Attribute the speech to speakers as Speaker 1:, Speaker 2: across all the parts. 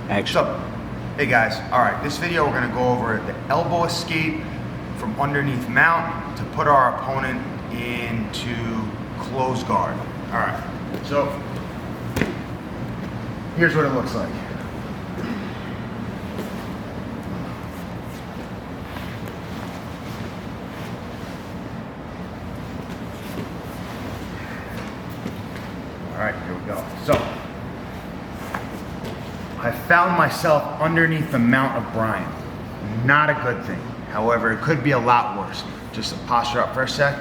Speaker 1: Action.
Speaker 2: So, hey guys, all right, this video we're gonna go over the elbow escape from underneath mount to put our opponent into close guard. All right, so here's what it looks like. All right, here we go. So, I found myself underneath the mount of Brian. Not a good thing. However, it could be a lot worse. Just posture up for a sec.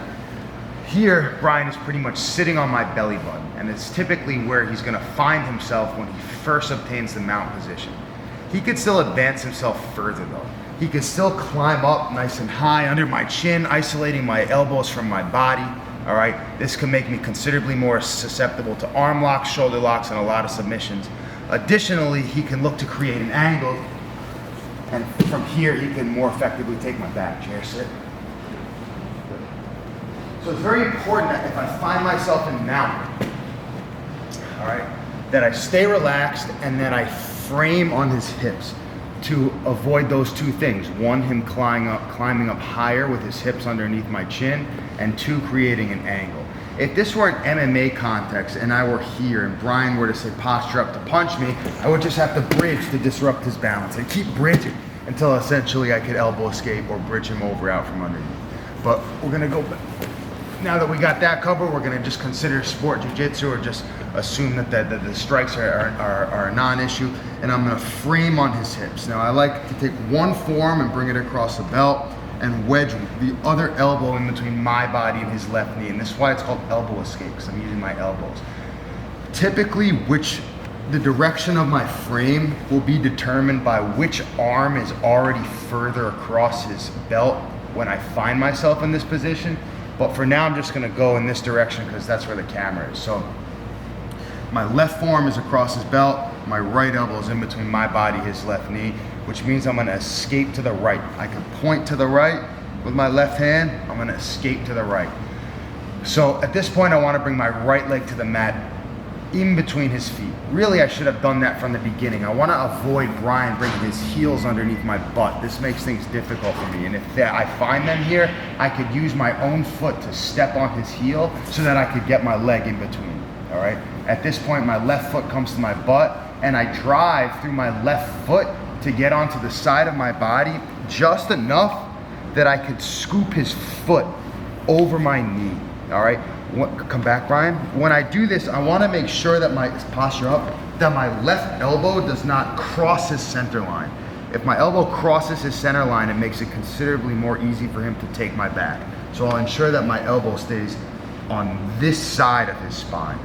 Speaker 2: Here, Brian is pretty much sitting on my belly button, and it's typically where he's gonna find himself when he first obtains the mount position. He could still advance himself further though. He could still climb up nice and high under my chin, isolating my elbows from my body. All right, this can make me considerably more susceptible to arm locks, shoulder locks, and a lot of submissions. Additionally, he can look to create an angle, and from here he can more effectively take my back. Chair sit. So it's very important that if I find myself in mount, all right, that I stay relaxed and that I frame on his hips to avoid those two things. One, him climbing up higher with his hips underneath my chin, and two, creating an angle. If this were an MMA context and I were here and Brian were to say posture up to punch me, I would just have to bridge to disrupt his balance and keep bridging until essentially I could elbow escape or bridge him over out from underneath. But we're gonna go back. Now that we got that covered, we're gonna just consider sport jiu-jitsu, or just assume that the strikes are a non-issue, and I'm gonna frame on his hips. Now I like to take one form and bring it across the belt and wedge the other elbow in between my body and his left knee, and this is why it's called elbow escape, because I'm using my elbows. Typically, the direction of my frame will be determined by which arm is already further across his belt when I find myself in this position. But for now, I'm just gonna go in this direction because that's where the camera is. So my left forearm is across his belt, my right elbow is in between my body, his left knee, which means I'm gonna escape to the right. I can point to the right with my left hand, I'm gonna escape to the right. So at this point, I wanna bring my right leg to the mat in between his feet. Really, I should have done that from the beginning. I wanna avoid Brian bringing his heels underneath my butt. This makes things difficult for me. And if I find them here, I could use my own foot to step on his heel so that I could get my leg in between, all right? At this point, my left foot comes to my butt and I drive through my left foot to get onto the side of my body just enough that I could scoop his foot over my knee, all right? Come back, Brian. When I do this, I want to make sure that my posture up, that my left elbow does not cross his center line. If my elbow crosses his center line, it makes it considerably more easy for him to take my back. So I'll ensure that my elbow stays on this side of his spine.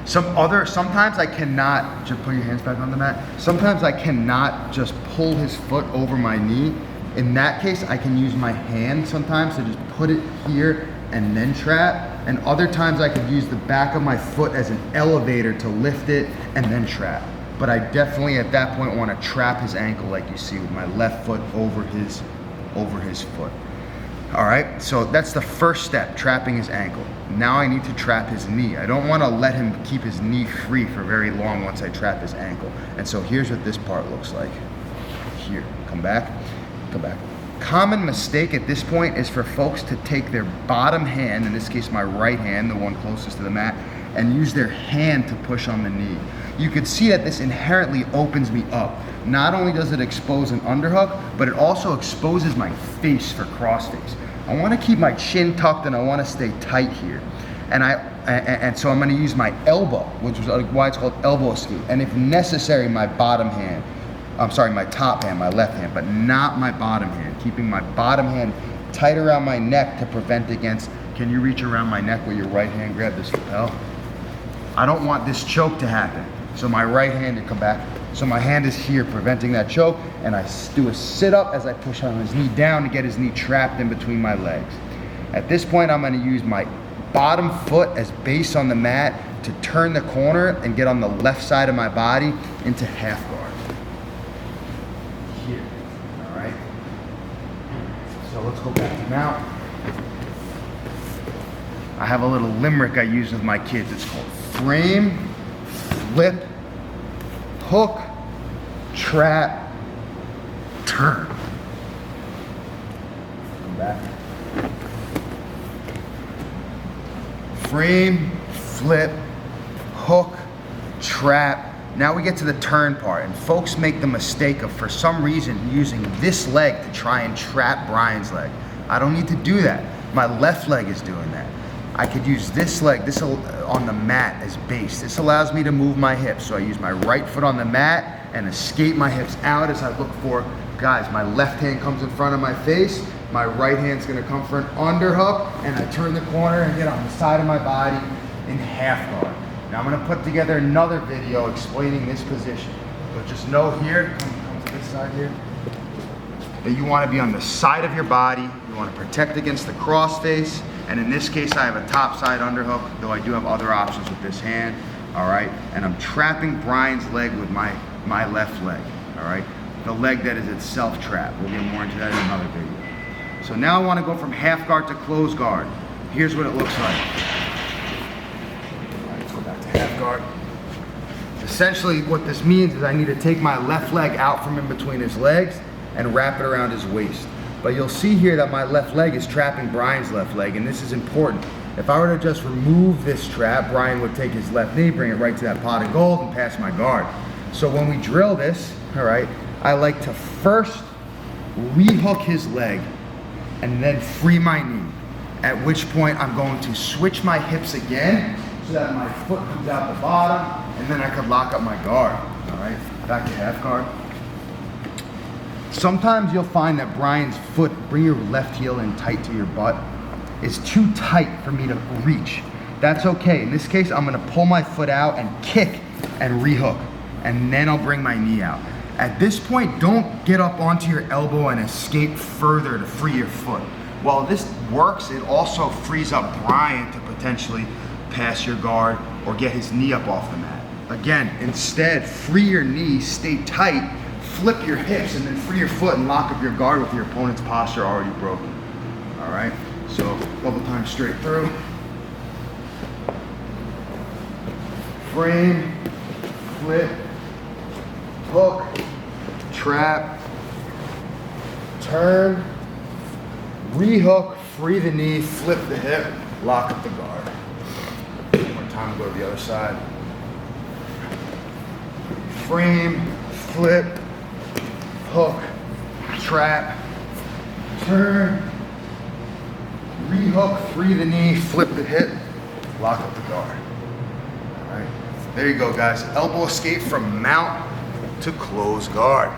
Speaker 2: Sometimes I cannot, just put your hands back on the mat. Sometimes I cannot just pull his foot over my knee. In that case, I can use my hand sometimes to just put it here and then trap, and other times I could use the back of my foot as an elevator to lift it and then trap. But I definitely at that point want to trap his ankle like you see with my left foot over his foot. All right, so that's the first step, trapping his ankle. Now I need to trap his knee. I don't want to let him keep his knee free for very long once I trap his ankle. And so here's what this part looks like. Here, come back. Common mistake at this point is for folks to take their bottom hand, in this case my right hand, the one closest to the mat, and use their hand to push on the knee. You could see that this inherently opens me up. Not only does it expose an underhook, but it also exposes my face for crossface. I want to keep my chin tucked and I want to stay tight here. And so I'm going to use my elbow, which is why it's called elbow escape. And if necessary, my my top hand, my left hand, but not my bottom hand. Keeping my bottom hand tight around my neck to prevent against, can you reach around my neck with your right hand, grab this lapel? I don't want this choke to happen. So my right hand to come back. So my hand is here preventing that choke, and I do a sit up as I push on his knee down to get his knee trapped in between my legs. At this point, I'm gonna use my bottom foot as base on the mat to turn the corner and get on the left side of my body into half guard. Here, all right? So let's go back to mount. I have a little limerick I use with my kids. It's called frame, flip, hook, trap, turn. Come back. Frame, flip, hook, trap. Now we get to the turn part, and folks make the mistake of, for some reason, using this leg to try and trap Brian's leg. I don't need to do that. My left leg is doing that. I could use this leg, on the mat as base. This allows me to move my hips. So I use my right foot on the mat and escape my hips out as I look for, guys, my left hand comes in front of my face, my right hand's gonna come for an underhook, and I turn the corner and get on the side of my body in half guard. Now I'm gonna put together another video explaining this position. But just know here, come to this side here, that you wanna be on the side of your body. You wanna protect against the cross face. And in this case, I have a top side underhook, though I do have other options with this hand, all right? And I'm trapping Brian's leg with my left leg, all right? The leg that is itself trapped. We'll get more into that in another video. So now I wanna go from half guard to close guard. Here's what it looks like. All right, let's go back to half guard. Essentially, what this means is I need to take my left leg out from in between his legs and wrap it around his waist. But you'll see here that my left leg is trapping Brian's left leg, and this is important. If I were to just remove this trap, Brian would take his left knee, bring it right to that pot of gold, and pass my guard. So when we drill this, all right, I like to first rehook his leg and then free my knee. At which point I'm going to switch my hips again so that my foot comes out the bottom, and then I could lock up my guard, all right? Back to half guard. Sometimes you'll find that Brian's foot, bring your left heel in tight to your butt, is too tight for me to reach. That's okay. In this case, I'm gonna pull my foot out and kick and rehook, and then I'll bring my knee out. At this point, don't get up onto your elbow and escape further to free your foot. While this works, it also frees up Brian to potentially pass your guard or get his knee up off the mat. Again, instead, free your knee, stay tight, flip your hips, and then free your foot and lock up your guard with your opponent's posture already broken. All right, so a couple times straight through. Frame, flip, hook, trap, turn, rehook, free the knee, flip the hip, lock up the guard. One more time, go to the other side. Frame, flip, hook, trap, turn, rehook, free the knee, flip the hip, lock up the guard. All right, there you go, guys. Elbow escape from mount to close guard.